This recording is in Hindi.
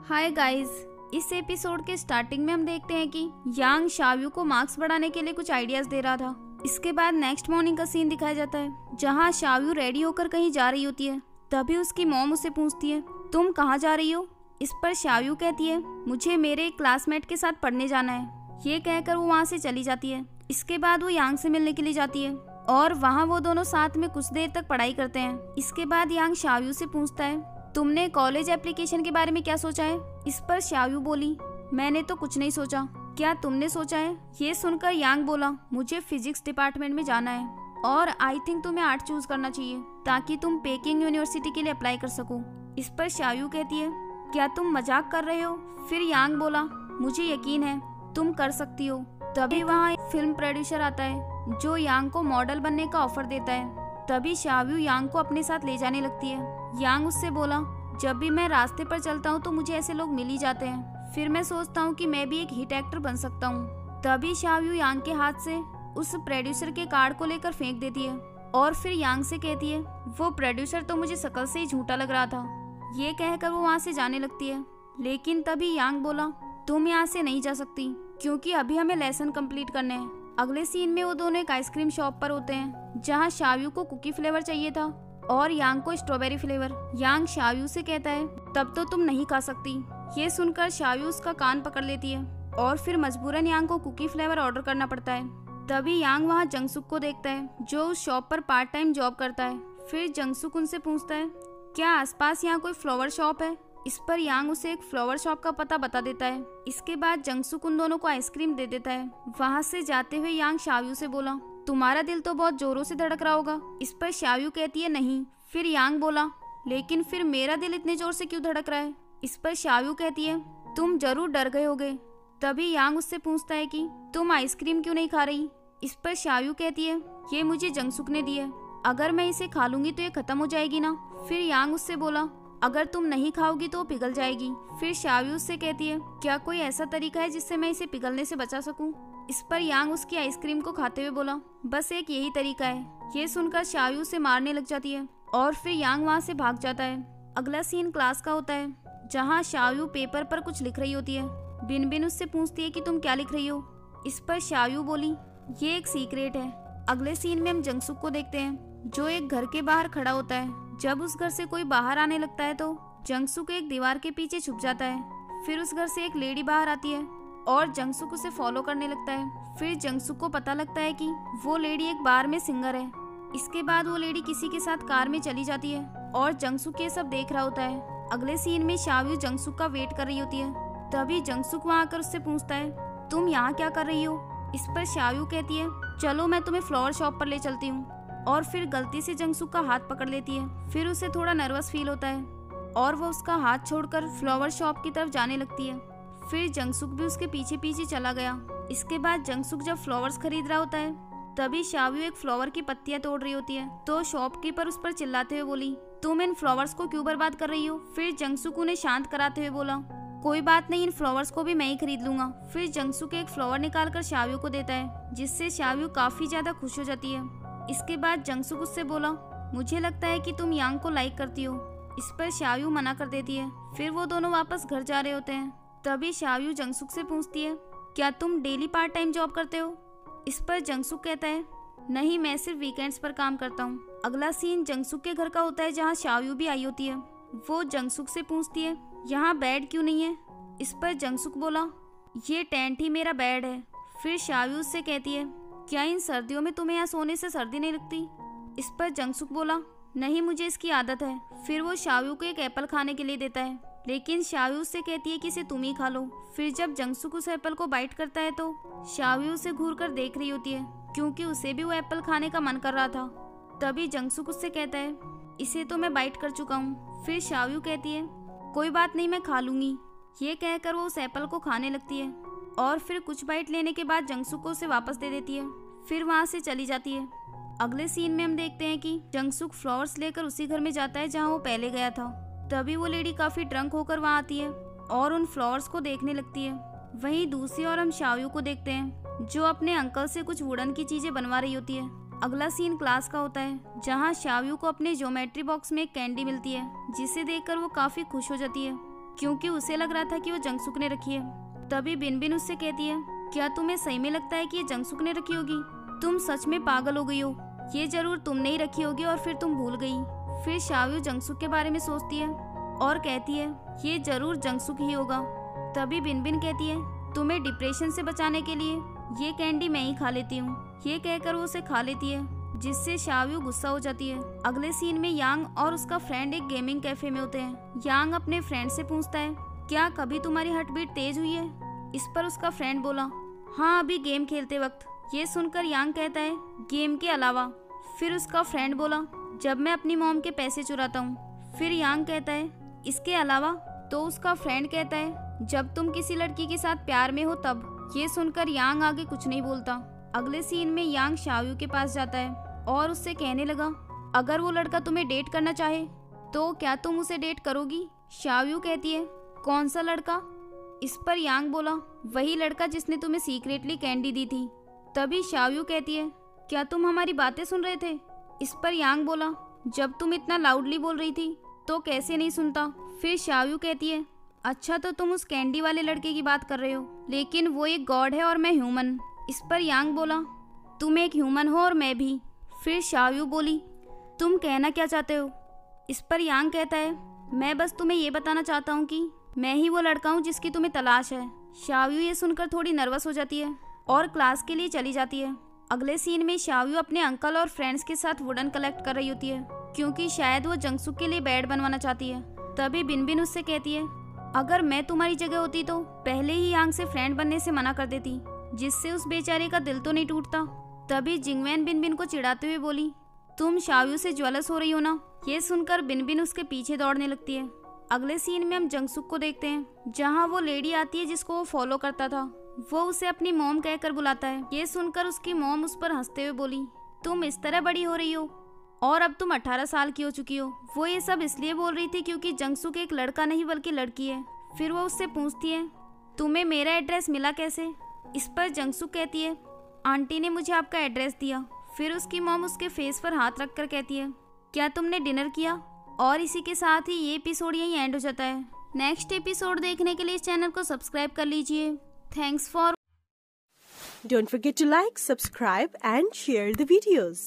Hi guys. इस एपिसोड के स्टार्टिंग में हम देखते हैं कि यांग शाव्यू को मार्क्स बढ़ाने के लिए कुछ आइडियाज दे रहा था। इसके बाद नेक्स्ट मॉर्निंग का सीन दिखाया जाता है जहां शाव्यू रेडी होकर कहीं जा रही होती है। तभी उसकी मॉम उसे पूछती है, तुम कहाँ जा रही हो? इस पर शाव्यू कहती है, मुझे मेरे एक क्लासमेट के साथ पढ़ने जाना है। ये कहकर वो वहाँ से चली जाती है। इसके बाद वो यांग से मिलने के लिए जाती है और वहाँ वो दोनों साथ में कुछ देर तक पढ़ाई करते हैं। इसके बाद यांग शाव्यू से पूछता है, तुमने कॉलेज एप्लीकेशन के बारे में क्या सोचा है? इस पर शाव्यू बोली, मैंने तो कुछ नहीं सोचा, क्या तुमने सोचा है? ये सुनकर यांग बोला, मुझे फिजिक्स डिपार्टमेंट में जाना है और आई थिंक तुम्हें आर्ट चूज करना चाहिए ताकि तुम पेकिंग यूनिवर्सिटी के लिए अप्लाई कर सको। इस पर शाव्यू कहती है, क्या तुम मजाक कर रहे हो? फिर यांग बोला, मुझे यकीन है तुम कर सकती हो। तभी वहाँ एक फिल्म प्रोड्यूसर आता है जो यांग को मॉडल बनने का ऑफर देता है। तभी शाव्यू यांग को अपने साथ ले जाने लगती है। यांग उससे बोला, जब भी मैं रास्ते पर चलता हूँ तो मुझे ऐसे लोग मिल ही जाते हैं, फिर मैं सोचता हूँ कि मैं भी एक हिट एक्टर बन सकता हूँ। तभी शाव्यू यांग के हाथ से उस प्रोड्यूसर के कार्ड को लेकर फेंक देती है और फिर यांग से कहती है, वो प्रोड्यूसर तो मुझे शक्ल से ही झूठा लग रहा था। ये कहकर वो वहाँ से जाने लगती है। लेकिन तभी यांग बोला, तुम यहाँ से नहीं जा सकती क्योंकि अभी हमें लेसन कंप्लीट करने हैं। अगले सीन में वो दोनों एक आइसक्रीम शॉप पर होते हैं जहाँ शाव्यू को कुकी फ्लेवर चाहिए था और यांग को स्ट्रॉबेरी फ्लेवर। यांग शाव्यू से कहता है, तब तो तुम नहीं खा सकती। ये सुनकर शाव्यू उसका कान पकड़ लेती है और फिर मजबूरन यांग को कुकी फ्लेवर ऑर्डर करना पड़ता है। तभी यांग वहाँ जंगसुक को देखता है जो उस शॉप पर पार्ट टाइम जॉब करता है। फिर जंगसुक उनसे पूछता है, क्या आसपास यहाँ कोई फ्लावर शॉप है? इस पर यांग उसे एक फ्लावर शॉप का पता बता देता है। इसके बाद जंगसुक उन दोनों को आइसक्रीम दे देता है। वहाँ से जाते हुए यांग शाव्यू से बोला, तुम्हारा दिल तो बहुत जोरों से धड़क रहा होगा। इस पर शाव्यू कहती है, नहीं। फिर यांग बोला, लेकिन फिर मेरा दिल इतने जोर से क्यों धड़क रहा है? इस पर शाव्यू कहती है, तुम जरूर डर गए होगे। तभी यांग उससे पूछता है कि तुम आइसक्रीम क्यों नहीं खा रही? इस पर शाव्यू कहती है, ये मुझे जंगसुक ने दी है, अगर मैं इसे खा लूंगी तो ये खत्म हो जाएगी ना। फिर यांग उससे बोला, अगर तुम नहीं खाओगी तो पिघल जाएगी। फिर शाव्यू उससे कहती है, क्या कोई ऐसा तरीका है जिससे मैं इसे पिघलने से बचा सकूं? इस पर यांग उसकी आइसक्रीम को खाते हुए बोला, बस एक यही तरीका है। ये सुनकर शाव्यू उसे मारने लग जाती है और फिर यांग वहाँ से भाग जाता है। अगला सीन क्लास का होता है जहाँ शाव्यू पेपर पर कुछ लिख रही होती है। बिन बिन उससे पूछती है कि तुम क्या लिख रही हो? इस पर शाव्यू बोली, ये एक सीक्रेट है। अगले सीन में हम जंगसुक को देखते हैं जो एक घर के बाहर खड़ा होता है। जब उस घर से कोई बाहर आने लगता है तो जंगसुक एक दीवार के पीछे छुप जाता है। फिर उस घर से एक लेडी बाहर आती है और जंगसुक उसे फॉलो करने लगता है। फिर जंगसुक को पता लगता है कि वो लेडी एक बार में सिंगर है। इसके बाद वो लेडी किसी के साथ कार में चली जाती है और जंगसुक ये सब देख रहा होता है। अगले सीन में शाव्यू जंगसुक का वेट कर रही होती है। तभी जंगसुक वहाँ आकर उससे पूछता है, तुम यहाँ क्या कर रही हो? इस पर शाव्यू कहती है, चलो मैं तुम्हें फ्लावर शॉप पर ले चलती हूँ। और फिर गलती से जंगसुक का हाथ पकड़ लेती है। फिर उसे थोड़ा नर्वस फील होता है और वो उसका हाथ छोड़कर फ्लावर शॉप की तरफ जाने लगती है। फिर जंगसुक भी उसके पीछे पीछे चला गया। इसके बाद जंगसुक जब फ्लावर्स खरीद रहा होता है तभी शाव्यू एक फ्लावर की पत्तियां तोड़ रही होती है तो शॉपकीपर उस पर चिल्लाते हुए बोली, तुम इन फ्लावर्स को क्यों बर्बाद कर रही हो? फिर जंगसुक उन्हें शांत कराते हुए बोला, कोई बात नहीं, इन फ्लावर्स को भी मैं ही खरीद लूंगा। फिर जंगसुक एक फ्लावर निकाल कर शाव्यू को देता है जिससे शाव्यू काफी ज्यादा खुश हो जाती है। इसके बाद जंगसुक उससे बोला, मुझे लगता है कि तुम यांग को लाइक करती हो। इस पर शाव्यू मना कर देती है। फिर वो दोनों वापस घर जा रहे होते हैं। तभी शाव्यू जंगसुक से पूछती है, क्या तुम डेली पार्ट टाइम जॉब करते हो? इस पर जंगसुक कहता है, नहीं, मैं सिर्फ वीकेंड्स पर काम करता हूँ। अगला सीन जंगसुक के घर का होता है जहाँ शाव्यू भी आई होती है। वो जंगसुक से पूछती है, यहाँ बेड क्यों नहीं है? इस पर जंगसुक बोला, ये टेंट ही मेरा बेड है। फिर शाव्यू उससे कहती है, क्या इन सर्दियों में तुम्हें यहाँ सोने से सर्दी नहीं लगती? इस पर जंगसुक बोला, नहीं, मुझे इसकी आदत है। फिर वो शाव्यू को एक एप्पल खाने के लिए देता है लेकिन शाव्यू उससे कहती है कि इसे तुम ही खा लो। फिर जब जंगसुक उस एप्पल को बाइट करता है तो शाव्यू उसे घूर कर देख रही होती है क्योंकि उसे भी वो एप्पल खाने का मन कर रहा था। तभी जंगसुक उससे कहता है, इसे तो मैं बाइट कर चुका हूँ। फिर शाव्यू कहती है, कोई बात नहीं, मैं खा लूंगी। ये कहकर वो उस एप्पल को खाने लगती है और फिर कुछ बाइट लेने के बाद जंगसुक को उसे वापस दे देती है। फिर वहाँ से चली जाती है। अगले सीन में हम देखते हैं कि जंगसुक फ्लावर्स लेकर उसी घर में जाता है जहाँ वो पहले गया था। तभी वो लेडी काफी ड्रंक होकर वहाँ आती है और उन फ्लावर्स को देखने लगती है। वहीं दूसरी ओर हम शाव्यू को देखते हैं जो अपने अंकल से कुछ वुडन की चीजें बनवा रही होती है। अगला सीन क्लास का होता है जहाँ शाव्यू को अपने ज्योमेट्री बॉक्स में एक कैंडी मिलती है जिसे देखकर वो काफी खुश हो जाती है। क्योंकि उसे लग रहा था कि वो जंगसुक ने रखी है। तभी बिनबिन उससे कहती है, क्या तुम्हें सही में लगता है कि ये जंगसुक ने रखी होगी? तुम सच में पागल हो गई हो, ये जरूर तुमने ही रखी होगी और फिर तुम भूल गई। फिर शाव्यू जंगसुक के बारे में सोचती है और कहती है, ये जरूर जंगसुक ही होगा। तभी बिनबिन कहती है, तुम्हें डिप्रेशन से बचाने के लिए ये कैंडी मैं ही खा लेती हूँ। ये कहकर वो उसे खा लेती है, जिससे शाव्यू गुस्सा हो जाती है। अगले सीन में यांग और उसका फ्रेंड एक गेमिंग कैफे में होते हैं। यांग अपने फ्रेंड से पूछता है, क्या कभी तुम्हारी हार्ट बीट तेज हुई है? इस पर उसका फ्रेंड बोला, हाँ अभी गेम खेलते वक्त। ये सुनकर यांग कहता है, गेम के अलावा? फिर उसका फ्रेंड बोला, जब मैं अपनी मॉम के पैसे चुराता हूँ। फिर यांग कहता है, इसके अलावा? तो उसका फ्रेंड कहता है, जब तुम किसी लड़की के साथ प्यार में हो तब। ये सुनकर यांग आगे कुछ नहीं बोलता। अगले सीन में यांग शाव्यू के पास जाता है और उससे कहने लगा, अगर वो लड़का तुम्हें डेट करना चाहे तो क्या तुम उसे डेट करोगी? शाव्यू कहती है, कौन सा लड़का? इस पर यांग बोला, वही लड़का जिसने तुम्हें सीक्रेटली कैंडी दी थी। तभी शाव्यू कहती है, क्या तुम हमारी बातें सुन रहे थे? इस पर यांग बोला, जब तुम इतना लाउडली बोल रही थी तो कैसे नहीं सुनता। फिर शाव्यू कहती है, अच्छा तो तुम उस कैंडी वाले लड़के की बात कर रहे हो, लेकिन वो एक गॉड है और मैं ह्यूमन। इस पर यांग बोला, तुम एक ह्यूमन हो और मैं भी। फिर शाव्यू बोली, तुम कहना क्या चाहते हो? इस पर यांग कहता है, मैं बस तुम्हें ये बताना चाहता हूँ कि मैं ही वो लड़का हूँ जिसकी तुम्हें तलाश है। शाव्यू ये सुनकर थोड़ी नर्वस हो जाती है और क्लास के लिए चली जाती है। अगले सीन में शाव्यू अपने अंकल और फ्रेंड्स के साथ वुडन कलेक्ट कर रही होती है, क्योंकि शायद वो जंगसुक के लिए बेड बनवाना चाहती है। तभी बिनबिन उससे कहती है, अगर मैं तुम्हारी जगह होती तो पहले ही यांग से फ्रेंड बनने से मना कर देती, जिससे उस बेचारे का दिल तो नहीं टूटता। तभी जिंगवैन बिनबिन को चिढ़ाते हुए बोली, तुम शाव्यू से ज्वेलस हो रही हो ना? ये सुनकर बिनबिन उसके पीछे दौड़ने लगती है। अगले सीन में हम जंगसुक को देखते हैं, जहाँ वो लेडी आती है जिसको वो फॉलो करता था। वो उसे अपनी मॉम कहकर बुलाता है। ये सुनकर उसकी मॉम उस पर हंसते हुए बोली, तुम इस तरह बड़ी हो रही हो और अब तुम 18 साल की हो चुकी हो। वो ये सब इसलिए बोल रही थी क्योंकि जंगसुक एक लड़का नहीं बल्कि लड़की है। फिर वो उससे पूछती है, तुम्हें मेरा एड्रेस मिला कैसे? इस पर जंगसुक कहती है, आंटी ने मुझे आपका एड्रेस दिया। फिर उसकी मॉम उसके फेस पर हाथ रखकर कहती है, क्या तुमने डिनर किया? और इसी के साथ ही ये एपिसोड यहीं एंड हो जाता है। नेक्स्ट एपिसोड देखने के लिए इस चैनल को सब्सक्राइब कर लीजिए। Thanks for. Don't forget to like, subscribe and share the videos.